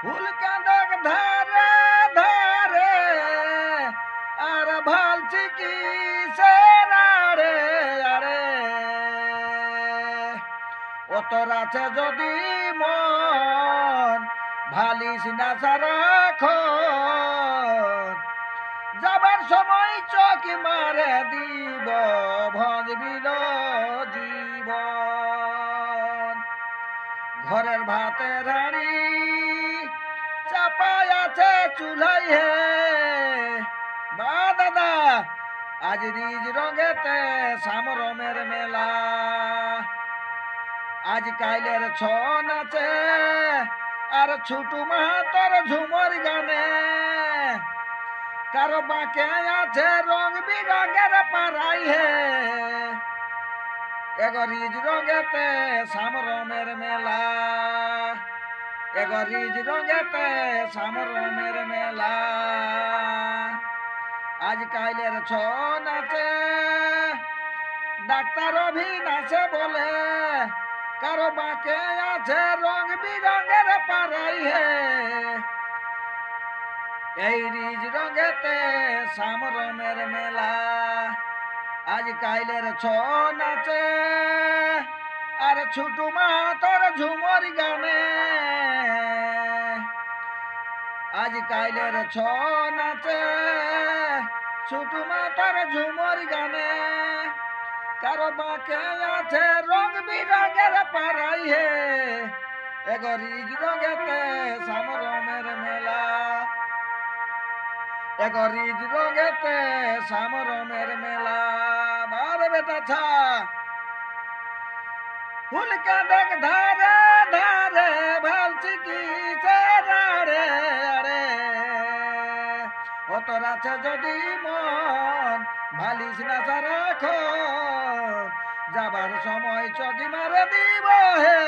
ফুল কাঁদক ধারে ধারে আর ভালছি কি সেরারে আরে ও তোর আছে যদি মন ভালিস না সারাক্ষণ যাবার সময় চকি মারে দিব ভজবিল জীবন ঘরের ভাতের রানী চাপাই আছে চুলাই হে বা দাদা আজ রিজ রঙেতে সামরমের মেলা আজ কাইলের ছন আছে আর ছুটু মাহাতর ঝুমর গানে কারো বাঁকে আছে রং বিরঙের পাড়াই হে এগো রিজ রঙেতে সামরমের মেলা এগো রিজ রঙেতে সামরমের মেলা আজ কাইলের ছন আছে ডাক্তার অভিনাশে বলে কারো বাঁকে আছে রং বিরঙের পাড়াই হে এই রিজ রঙেতে সামরমের মেলা আজ কাইলের ছন আছে আর ছুটু মাতর ঝুমর গানে আজ কাইলের ছন আছে ছুটু মাতর ঝুমর গানে কারো বাঁকে আছে রং বিরঙের পাড়াই হে এগো রিজ রঙেতে সামরমের মেলা এগো রিজ রঙেতে সামরমের মেলা বারে বেটা ছা ফুল কাঁদক ধারে ধারে ভালছি কি সেরারে আরে ও তোর আছে যদি মন ভালিস না সারাক্ষণ যাবার সময় চকি মারে দিব হে